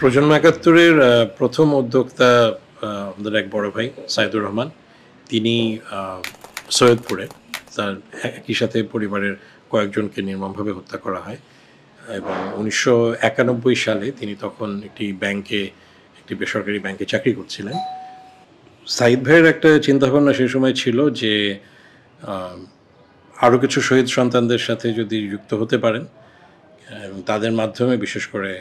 প্রজন্ম একাত্তরের প্রথম উদ্যোক্তা আমাদের এক বড় ভাই সাইদুর রহমান। তিনি সৈয়দপুরে তার একই সাথে পরিবারের কয়েকজনকে নির্মমভাবে হত্যা করা হয় এবং 1991 সালে তিনি তখন একটি বেসরকারি ব্যাংকে চাকরি করছিলেন। সাইদ ভাইয়ের একটা চিন্তাভাবনা সেই সময় ছিল যে আরও কিছু শহীদ সন্তানদের সাথে যদি যুক্ত হতে পারেন এবং তাদের মাধ্যমে বিশেষ করে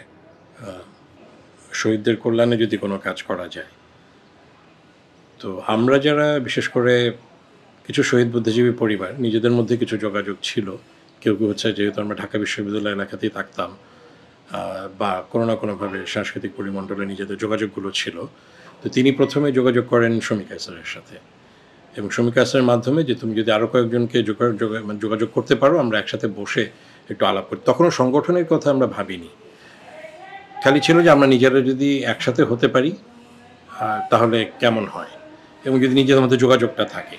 শহীদদের কল্যাণে যদি কোনো কাজ করা যায়। তো আমরা যারা বিশেষ করে কিছু শহীদ বুদ্ধিজীবী পরিবার নিজেদের মধ্যে কিছু যোগাযোগ ছিল, কেউ কেউ হচ্ছে যেহেতু আমরা ঢাকা বিশ্ববিদ্যালয় এলাকাতেই থাকতাম বা কোনো না কোনোভাবে সাংস্কৃতিক পরিমণ্ডলে নিজেদের যোগাযোগগুলো ছিল, তো তিনি প্রথমে যোগাযোগ করেন শমিকা স্যারের সাথে এবং শমিকা স্যারের মাধ্যমে যে তুমি যদি আরও কয়েকজনকে যোগাযোগ করতে পারো আমরা একসাথে বসে একটু আলাপ করি। তখনও সংগঠনের কথা আমরা ভাবিনি, খালি ছিল যে আমরা নিজেরা যদি একসাথে হতে পারি তাহলে কেমন হয় এবং যদি নিজেদের মধ্যে যোগাযোগটা থাকে।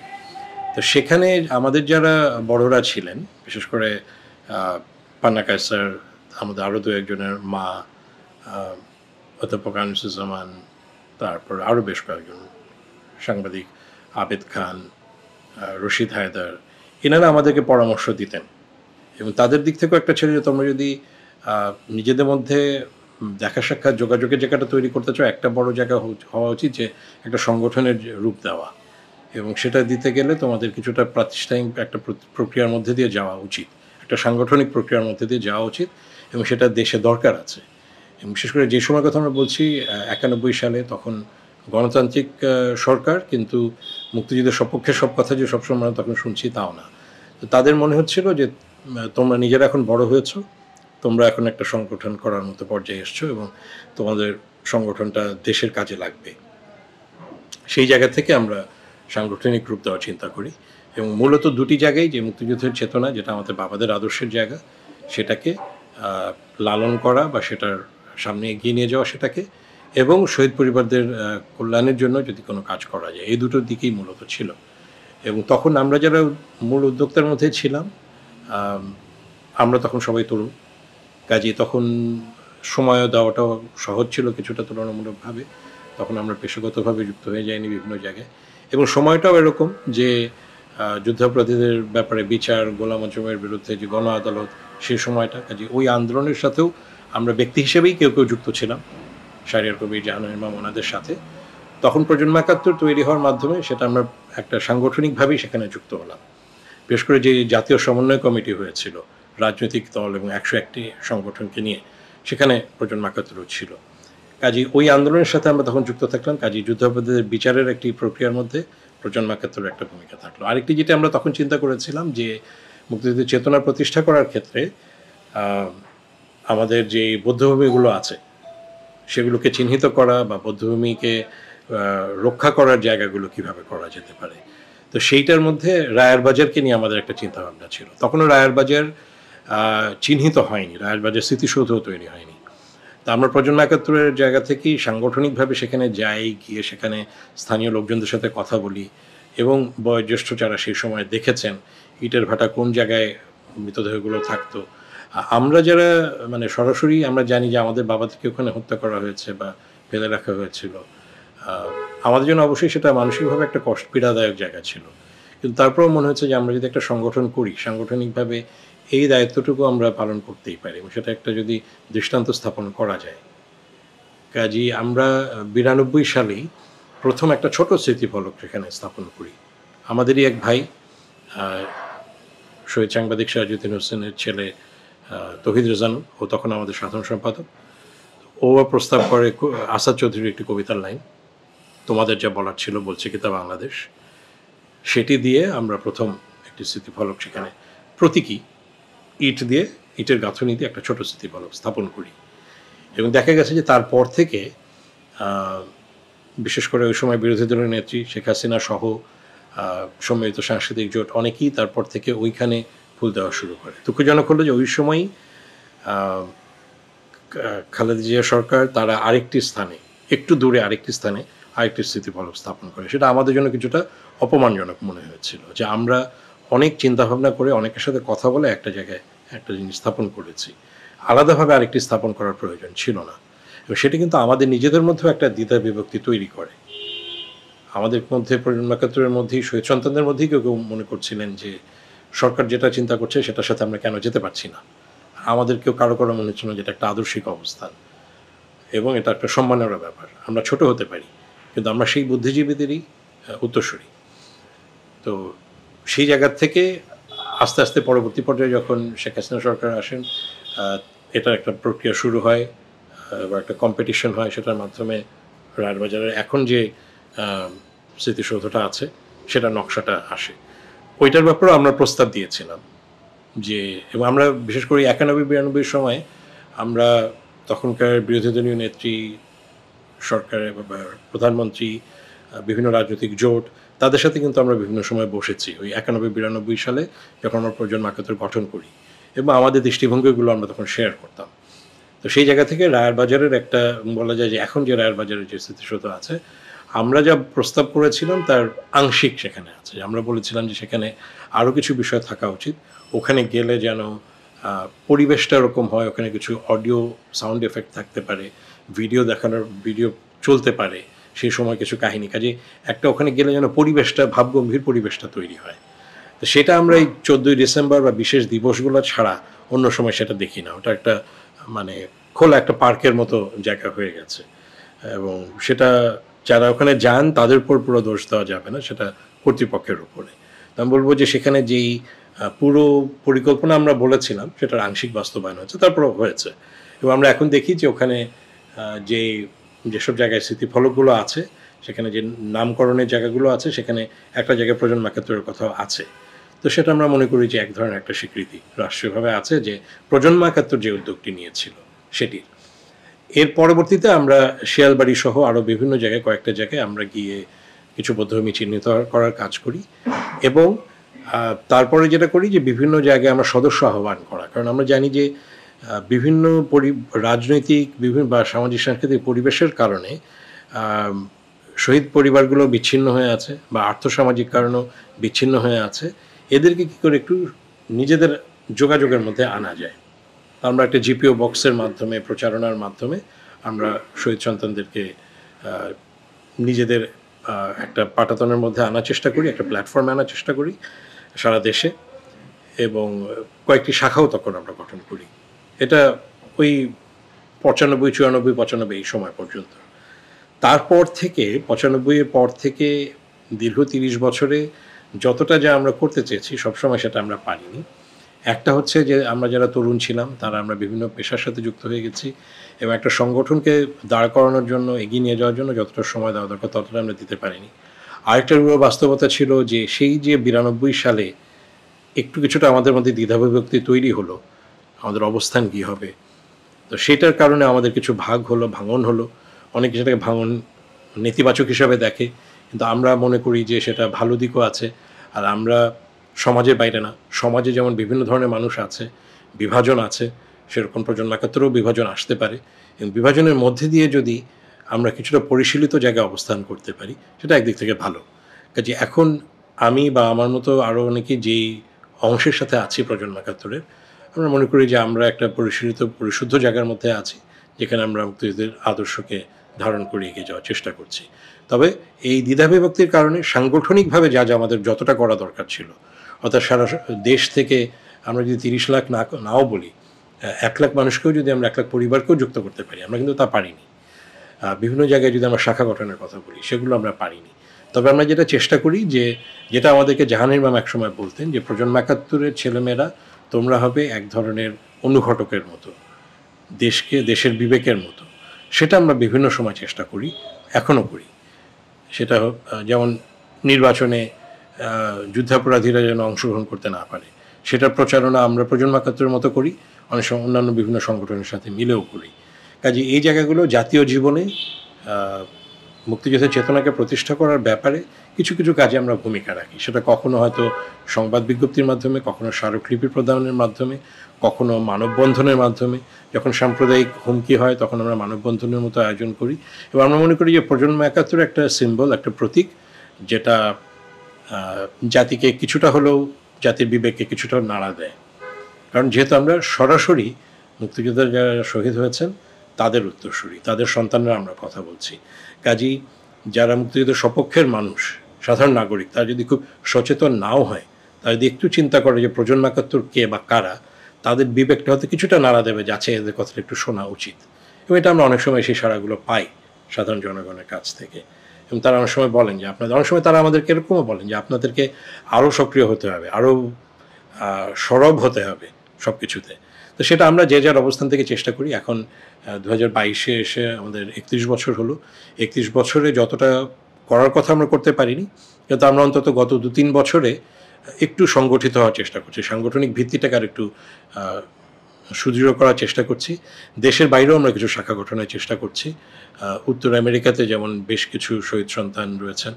তো সেখানে আমাদের যারা বড়রা ছিলেন, বিশেষ করে পান্না কায়সার, আমাদের আরও দু একজনের মা, অধ্যাপক আনিসুজ্জামান, তারপর আরও বেশ কয়েকজন সাংবাদিক, আবেদ খান, রশিদ হায়দার, এনারা আমাদেরকে পরামর্শ দিতেন এবং তাদের দিক থেকেও একটা ছিল যে তোমরা যদি নিজেদের মধ্যে দেখা সাক্ষাৎ যোগাযোগের জায়গাটা তৈরি করতে চাও, একটা বড় জায়গা হওয়া উচিত যে একটা সংগঠনের রূপ দেওয়া এবং সেটা দিতে গেলে তোমাদের কিছুটা প্রাতিষ্ঠানিক একটা প্রক্রিয়ার মধ্যে দিয়ে যাওয়া উচিত, একটা সাংগঠনিক প্রক্রিয়ার মধ্যে দিয়ে যাওয়া উচিত এবং সেটা দেশে দরকার আছে। এবং বিশেষ করে যে সময় কথা আমরা বলছি 91 সালে, তখন গণতান্ত্রিক সরকার, কিন্তু মুক্তিযুদ্ধের সপক্ষে সব কথা যে সবসময় আমরা তখন শুনছি তাও না। তো তাদের মনে হচ্ছিল যে তোমরা নিজেরা এখন বড় হয়েছো, তোমরা এখন একটা সংগঠন করার মতো পর্যায়ে এসছো এবং তোমাদের সংগঠনটা দেশের কাজে লাগবে। সেই জায়গা থেকে আমরা সাংগঠনিক রূপ দেওয়ার চিন্তা করি এবং মূলত দুটি জায়গায়, যে মুক্তিযুদ্ধের চেতনা যেটা আমাদের বাবাদের আদর্শের জায়গা, সেটাকে লালন করা বা সেটার সামনে এগিয়ে নিয়ে যাওয়া সেটাকে, এবং শহীদ পরিবারদের কল্যাণের জন্য যদি কোনো কাজ করা যায়, এই দুটোর দিকেই মূলত ছিল। এবং তখন আমরা যারা মূল উদ্যোক্তার মধ্যে ছিলাম, আমরা তখন সবাই তরুণ, কাজে তখন সময় দেওয়াটাও সহজ ছিল কিছুটা তুলনামূলকভাবে। তখন আমরা পেশাগতভাবে যুক্ত হয়ে যাইনি বিভিন্ন জায়গায় এবং সময়টাও এরকম যে যুদ্ধাপরাধীদের ব্যাপারে বিচার, গোলাম আজমের বিরুদ্ধে যে গণ আদালত, সেই সময়টা, কাজে ওই আন্দোলনের সাথেও আমরা ব্যক্তি হিসেবেই কেউ কেউ যুক্ত ছিলাম, শাহরিয়ার কবির, জাহানারা ইমাম, ওনাদের সাথে। তখন প্রজন্ম একাত্তর তৈরি হওয়ার মাধ্যমে সেটা আমরা একটা সাংগঠনিকভাবেই সেখানে যুক্ত হলাম। বিশেষ করে যে জাতীয় সমন্বয় কমিটি হয়েছিল রাজনৈতিক দল এবং 101টি সংগঠনকে নিয়ে, সেখানে প্রজন্ম একাত্তরও ছিল। কাজী ওই আন্দোলনের সাথে আমরা তখন যুক্ত থাকলাম, কাজী যুদ্ধাপরাধীদের বিচারের একটি প্রক্রিয়ার মধ্যে প্রজন্ম একাত্তরের একটা ভূমিকা থাকলো। আরেকটি যেটা আমরা তখন চিন্তা করেছিলাম যে মুক্তিযুদ্ধের চেতনা প্রতিষ্ঠা করার ক্ষেত্রে আমাদের যে বৌদ্ধভূমিগুলো আছে সেগুলোকে চিহ্নিত করা বা বৌদ্ধভূমিকে রক্ষা করার জায়গাগুলো কিভাবে করা যেতে পারে। তো সেইটার মধ্যে রায়ের বাজারকে নিয়ে আমাদের একটা চিন্তাভাবনা ছিল। তখনও রায়ের বাজার চিহ্নিত হয়নি, রায়ের বাজার স্মৃতিসৌধও তৈরি হয়নি। তা আমরা প্রজন্ম একাত্তরের জায়গা থেকেই সাংগঠনিকভাবে সেখানে যাই, গিয়ে সেখানে স্থানীয় লোকজনদের সাথে কথা বলি এবং বয়োজ্যেষ্ঠ যারা সেই সময় দেখেছেন ইটের ভাটা কোন জায়গায় মৃতদেহগুলো থাকতো, আমরা যারা মানে সরাসরি আমরা জানি যে আমাদের বাবাদেরকে ওখানে হত্যা করা হয়েছে বা ফেলে রাখা হয়েছিল, আমাদের জন্য অবশ্যই সেটা মানসিকভাবে একটা পীড়াদায়ক জায়গা ছিল। কিন্তু তারপরেও মনে হচ্ছে যে আমরা যদি একটা সংগঠন করি, সাংগঠনিকভাবে এই দায়িত্বটুকু আমরা পালন করতেই পারি এবং সেটা একটা যদি দৃষ্টান্ত স্থাপন করা যায়। কাজেই আমরা 92 সালেই প্রথম একটা ছোট স্মৃতিফলক সেখানে স্থাপন করি। আমাদেরই এক ভাই, শহীদ সাংবাদিক সিরাজউদ্দিন হোসেনের ছেলে তৌহিদ রেজানু, ও তখন আমাদের সাধারণ সম্পাদক, ও প্রস্তাব করে আসাদ চৌধুরীর একটি কবিতার লাইন, তোমাদের যা বলার ছিল বলছে কিতা বাংলাদেশ, সেটি দিয়ে আমরা প্রথম একটি স্মৃতিফলক সেখানে প্রতীকী ইটের গাঁথনি দিয়ে একটা ছোট স্মৃতিফলক স্থাপন করি। এবং দেখা গেছে যে তারপর থেকে বিশেষ করে ওই সময় বিরোধী দলের নেত্রী শেখ হাসিনা সহ সম্মিলিত সাংস্কৃতিক জোট অনেকেই তারপর থেকে ওইখানে ফুল দেওয়া শুরু করে। দুঃখজনক হলো যে ওই সময়ই খালেদা জিয়া সরকার তারা আরেকটি স্থানে, একটু দূরে আরেকটি স্থানে আরেকটি স্মৃতিফলক স্থাপন করে। সেটা আমাদের জন্য কিছুটা অপমানজনক মনে হয়েছিল যে আমরা অনেক চিন্তাভাবনা করে অনেকের সাথে কথা বলে একটা জায়গায় একটা জিনিস স্থাপন করেছি, আলাদাভাবে আরেকটি স্থাপন করার প্রয়োজন ছিল না। এবং সেটা কিন্তু আমাদের নিজেদের মধ্যেও একটা দ্বিধা বিভক্তি তৈরি করে। আমাদের মধ্যে প্রজন্ম একাত্তরের মধ্যেই শহীদ সন্তানদের মধ্যেই কেউ কেউ মনে করছিলেন যে সরকার যেটা চিন্তা করছে সেটার সাথে আমরা কেন যেতে পারছি না। আমাদের কেউ কারো কারো মনে হচ্ছিল যেটা একটা আদর্শিক অবস্থান এবং এটা একটা সম্মানেরও ব্যাপার। আমরা ছোট হতে পারি কিন্তু আমরা সেই বুদ্ধিজীবীদেরই উত্তরসূরি। তো সেই জায়গার থেকে আস্তে আস্তে পরবর্তী পর্যায়ে যখন শেখ হাসিনা সরকার আসেন, এটার একটা প্রক্রিয়া শুরু হয় বা একটা কম্পিটিশন হয়, সেটার মাধ্যমে রায়েরবাজারের এখন যে স্মৃতিসৌধটা আছে সেটা নকশাটা আসে। ওইটার ব্যাপারেও আমরা প্রস্তাব দিয়েছিলাম যে, এবং আমরা বিশেষ করে 91-92 সময় আমরা তখনকার বিরোধী দলীয় নেত্রী, সরকারের প্রধানমন্ত্রী, বিভিন্ন রাজনৈতিক জোট, তাদের সাথে কিন্তু আমরা বিভিন্ন সময় বসেছি ওই 91-92 সালে যখন আমরা প্রজন্ম একাত্তর গঠন করি, এবং আমাদের দৃষ্টিভঙ্গিগুলো আমরা তখন শেয়ার করতাম। তো সেই জায়গা থেকে রায়েরবাজারের একটা বলা যায় যে এখন যে রায়েরবাজারের যে স্মৃতিসৌধ আছে, আমরা যা প্রস্তাব করেছিলাম তার আংশিক সেখানে আছে। আমরা বলেছিলাম যে সেখানে আরও কিছু বিষয় থাকা উচিত। ওখানে গেলে যেন পরিবেশটা এরকম হয়, ওখানে কিছু অডিও সাউন্ড এফেক্ট থাকতে পারে, ভিডিও চলতে পারে, সেই সময় কিছু কাহিনী কাজে একটা ওখানে গেলে যেন পরিবেশটা ভাবগম্ভীর পরিবেশটা তৈরি হয়। তো সেটা আমরা এই 14ই ডিসেম্বর বা বিশেষ দিবসগুলো ছাড়া অন্য সময় সেটা দেখি না। ওটা একটা মানে খোলা একটা পার্কের মতো জায়গা হয়ে গেছে, এবং সেটা যারা ওখানে যান তাদের উপর পুরো দোষ দেওয়া যাবে না, সেটা কর্তৃপক্ষের উপরে। আমি বলবো যে সেখানে যেই পুরো পরিকল্পনা আমরা বলেছিলাম সেটার আংশিক বাস্তবায়ন হয়েছে, তারপরেও হয়েছে। এবং আমরা এখন দেখি যে ওখানে যেসব জায়গায় স্মৃতিফলকগুলো আছে, সেখানে যে নামকরণের জায়গাগুলো আছে, সেখানে একটা জায়গায় প্রজন্ম একাত্তরের কথাও আছে। তো সেটা আমরা মনে করি যে এক ধরনের একটা স্বীকৃতি রাষ্ট্রীয়ভাবে আছে যে প্রজন্ম একাত্তর যে উদ্যোগটি নিয়েছিল সেটির। এর পরবর্তীতে আমরা শিয়ালবাড়ি সহ আরও বিভিন্ন জায়গায়, কয়েকটা জায়গায় আমরা গিয়ে কিছু বধ্যভূমি চিহ্নিত করার কাজ করি, এবং তারপরে যেটা করি যে বিভিন্ন জায়গায় আমরা সদস্য আহ্বান করা। কারণ আমরা জানি যে বিভিন্ন রাজনৈতিক বিভিন্ন বা সামাজিক সাংস্কৃতিক পরিবেশের কারণে শহীদ পরিবারগুলো বিচ্ছিন্ন হয়ে আছে বা আর্থসামাজিক কারণেও বিচ্ছিন্ন হয়ে আছে। এদেরকে কী করে একটু নিজেদের যোগাযোগের মধ্যে আনা যায়। আমরা একটা জিপিও বক্সের মাধ্যমে, প্রচারণার মাধ্যমে আমরা শহীদ সন্তানদেরকে নিজেদের একটা পাটাতনের মধ্যে আনার চেষ্টা করি, একটা প্ল্যাটফর্মে আনার চেষ্টা করি সারা দেশে, এবং কয়েকটি শাখাও তখন আমরা গঠন করি। এটা ওই 95, 94, 95 এই সময় পর্যন্ত। তারপর থেকে 95-এর পর থেকে দীর্ঘ 30 বছরে যতটা যা আমরা করতে চেয়েছি সবসময় সেটা আমরা পারিনি। একটা হচ্ছে যে আমরা যারা তরুণ ছিলাম তারা আমরা বিভিন্ন পেশার সাথে যুক্ত হয়ে গেছি, এবং একটা সংগঠনকে দাঁড় করানোর জন্য, এগিয়ে নিয়ে যাওয়ার জন্য যতটা সময় দেওয়া দরকার ততটা আমরা দিতে পারিনি। আরেকটা বাস্তবতা ছিল যে সেই যে 92 সালে একটু কিছুটা আমাদের মধ্যে দ্বিধাবিভক্তি তৈরি হলো, আমাদের অবস্থান কী হবে। তো সেটার কারণে আমাদের কিছু ভাঙন হলো। অনেকে সেটাকে ভাঙন নেতিবাচক হিসাবে দেখে, কিন্তু আমরা মনে করি যে সেটা ভালো দিকও আছে। আর আমরা সমাজের বাইরে না, সমাজে যেমন বিভিন্ন ধরনের মানুষ আছে, বিভাজন আছে, সেরকম প্রজন্ম একাত্তরেও বিভাজন আসতে পারে, এবং বিভাজনের মধ্যে দিয়ে যদি আমরা কিছুটা পরিশীলিত জায়গায় অবস্থান করতে পারি সেটা একদিক থেকে ভালো। কাজে এখন আমি বা আমার মতো আরও অনেকে যেই অংশের সাথে আছি প্রজন্ম একাত্তরের, আমরা মনে করি যে আমরা একটা পরিশীলিত পরিশুদ্ধ জায়গার মধ্যে আছি, যেখানে আমরা মুক্তিযুদ্ধের আদর্শকে ধারণ করে এগিয়ে যাওয়ার চেষ্টা করছি। তবে এই দ্বিধাবিভক্তির কারণে সাংগঠনিকভাবে যা আমাদের যতটা করা দরকার ছিল, অর্থাৎ সারা দেশ থেকে আমরা যদি 30 লাখ নাও বলি, 1 লাখ মানুষকেও যদি আমরা 1 লাখ পরিবারকেও যুক্ত করতে পারি, আমরা কিন্তু তা পারিনি। বিভিন্ন জায়গায় যদি আমরা শাখা গঠনের কথা বলি, সেগুলো আমরা পারিনি। তবে আমরা যেটা চেষ্টা করি যে, যেটা আমাদেরকে জাহানের ইমাম একসময় বলতেন যে প্রজন্ম একাত্তরের ছেলেমেয়েরা তোমরা হবে এক ধরনের অনুঘটকের মতো, দেশের বিবেকের মতো। সেটা আমরা বিভিন্ন সময় চেষ্টা করি, এখনও করি। সেটা যেমন নির্বাচনে যুদ্ধাপরাধীরা যেন অংশগ্রহণ করতে না পারে, সেটার প্রচারণা আমরা প্রজন্ম একাত্তরের মতো করি, অনেক সময় অন্যান্য বিভিন্ন সংগঠনের সাথে মিলেও করি। কাজে এই জায়গাগুলো জাতীয় জীবনে মুক্তিযুদ্ধের চেতনাকে প্রতিষ্ঠা করার ব্যাপারে কিছু কিছু কাজে আমরা ভূমিকা রাখি। সেটা কখনো হয়তো সংবাদ বিজ্ঞপ্তির মাধ্যমে, কখনো স্মারকলিপি প্রদানের মাধ্যমে, কখনো মানববন্ধনের মাধ্যমে। যখন সাম্প্রদায়িক হুমকি হয় তখন আমরা মানববন্ধনের মতো আয়োজন করি, এবং আমরা মনে করি যে প্রজন্ম একাত্তর একটা সিম্বল, একটা প্রতীক, যেটা জাতিকে কিছুটা হলেও, জাতির বিবেককে কিছুটা নাড়া দেয়। কারণ যেহেতু আমরা সরাসরি মুক্তিযোদ্ধার যারা শহীদ হয়েছেন তাদের উত্তরসূরি, তাদের সন্তানরা আমরা কথা বলছি। কাজেই যারা মুক্তিযুদ্ধের সপক্ষের মানুষ, সাধারণ নাগরিক, তারা যদি খুব সচেতন নাও হয়, তারা যদি একটু চিন্তা করে যে প্রজন্ম ৭১ কে বা কারা, তাদের বিবেকটা হয়তো কিছুটা নাড়া দেবে যে আচ্ছা এদের কথাটা একটু শোনা উচিত। এবং এটা আমরা অনেক সময় সেই সাড়াগুলো পাই সাধারণ জনগণের কাছ থেকে। এবং তারা অনেক সময় বলেন যে আপনাদের, অনেক সময় তারা আমাদেরকে এরকমও বলেন যে আপনাদেরকে আরও সক্রিয় হতে হবে, আরও সরব হতে হবে সব কিছুতে। তো সেটা আমরা যে যার অবস্থান থেকে চেষ্টা করি। এখন 2022-এ এসে আমাদের 31 বছর হলো। 31 বছরে যতটা করার কথা আমরা করতে পারিনি, কিন্তু আমরা অন্তত গত 2-3 বছরে একটু সংগঠিত হওয়ার চেষ্টা করছি, সাংগঠনিক ভিত্তিটাকে আর একটু সুদৃঢ় করার চেষ্টা করছি। দেশের বাইরেও আমরা কিছু শাখা গঠনের চেষ্টা করছি। উত্তর আমেরিকাতে যেমন বেশ কিছু শহীদ সন্তান রয়েছেন,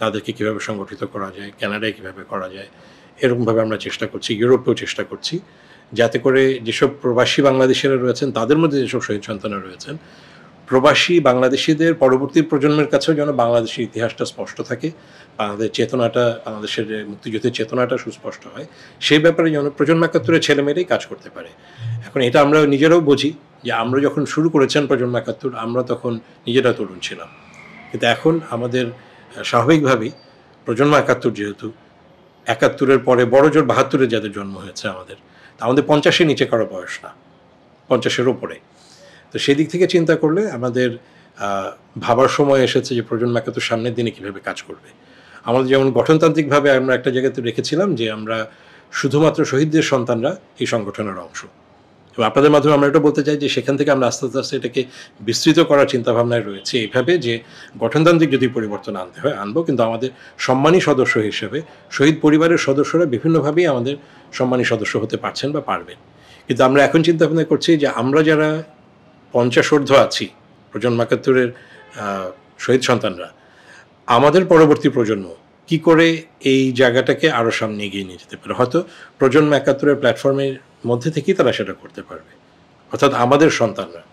তাদেরকে কীভাবে সংগঠিত করা যায়, কানাডায় কীভাবে করা যায়, এরকমভাবে আমরা চেষ্টা করছি। ইউরোপেও চেষ্টা করছি, যাতে করে যেসব প্রবাসী বাংলাদেশিরা রয়েছেন, তাদের মধ্যে যেসব শহীদ সন্তানরা রয়েছেন, প্রবাসী বাংলাদেশিদের পরবর্তী প্রজন্মের কাছেও যেন বাংলাদেশের ইতিহাসটা স্পষ্ট থাকে, বাংলাদেশের চেতনাটা, বাংলাদেশের মুক্তিযুদ্ধের চেতনাটা সুস্পষ্ট হয়, সেই ব্যাপারে যেন প্রজন্ম ৭১-এর ছেলেমেয়েরাই কাজ করতে পারে। এখন এটা আমরা নিজেরাও বুঝি যে আমরা যখন শুরু করেছেন প্রজন্ম ৭১, আমরা তখন নিজেরা তরুণ ছিলাম, কিন্তু এখন আমাদের স্বাভাবিকভাবেই প্রজন্ম ৭১ যেহেতু ৭১-এর পরে বড় জোর ৭২-এ যাদের জন্ম হয়েছে আমাদের ৫০-এর নিচে কারো বয়স না, ৫০-এর ওপরে। তো সেদিক থেকে চিন্তা করলে আমাদের ভাবার সময় এসেছে যে প্রজন্ম ৭১ সামনের দিনে কীভাবে কাজ করবে। আমাদের যেমন গঠনতান্ত্রিকভাবে আমরা একটা জায়গাতে রেখেছিলাম যে আমরা শুধুমাত্র শহীদদের সন্তানরা এই সংগঠনের অংশ, এবং আপনাদের মাধ্যমে আমরা এটা বলতে চাই যে সেখান থেকে আমরা আস্তে আস্তে এটাকে বিস্তৃত করার চিন্তাভাবনায় রয়েছে, এইভাবে যে গঠনতান্ত্রিক যদি পরিবর্তন আনতে হয় আনবো, কিন্তু আমাদের সম্মানী সদস্য হিসেবে শহীদ পরিবারের সদস্যরা বিভিন্নভাবেই আমাদের সম্মানী সদস্য হতে পারছেন বা পারবেন। কিন্তু আমরা এখন চিন্তাভাবনা করছি যে আমরা যারা 50 আছি, প্রজন্ম ৭১-এর শহীদ সন্তানরা, আমাদের পরবর্তী প্রজন্ম কি করে এই জায়গাটাকে আরও সামনে এগিয়ে নিয়ে যেতে পারে। হয়তো প্রজন্ম ৭১-এর প্ল্যাটফর্মের মধ্যে থেকেই তারা সেটা করতে পারবে, অর্থাৎ আমাদের সন্তানরা,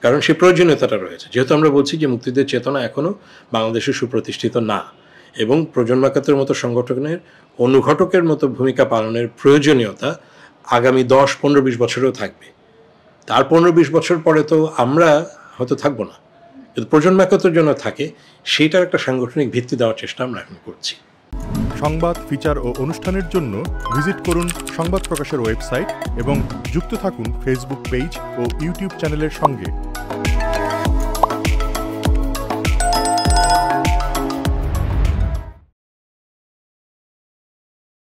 কারণ সেই প্রয়োজনীয়তাটা রয়েছে। যেহেতু আমরা বলছি যে মুক্তিযুদ্ধের চেতনা এখনও বাংলাদেশে সুপ্রতিষ্ঠিত না, এবং প্রজন্ম ৭১-এর মতো সংগঠনের অনুঘটকের মতো ভূমিকা পালনের প্রয়োজনীয়তা আগামী 10-15-20 বছরেও থাকবে। তার 15-20 বছর পরে তো আমরা হয়তো থাকবো না, কিন্তু প্রজন্ম ৭১-এর জন্য থাকে, সেইটার একটা সাংগঠনিক ভিত্তি দেওয়ার চেষ্টা আমরা এখন করছি। সংবাদ, ফিচার ও অনুষ্ঠানের জন্য ভিজিট করুন সংবাদ প্রকাশের ওয়েবসাইট এবং যুক্ত থাকুন ফেসবুক পেজ ও ইউটিউব চ্যানেলের সঙ্গে।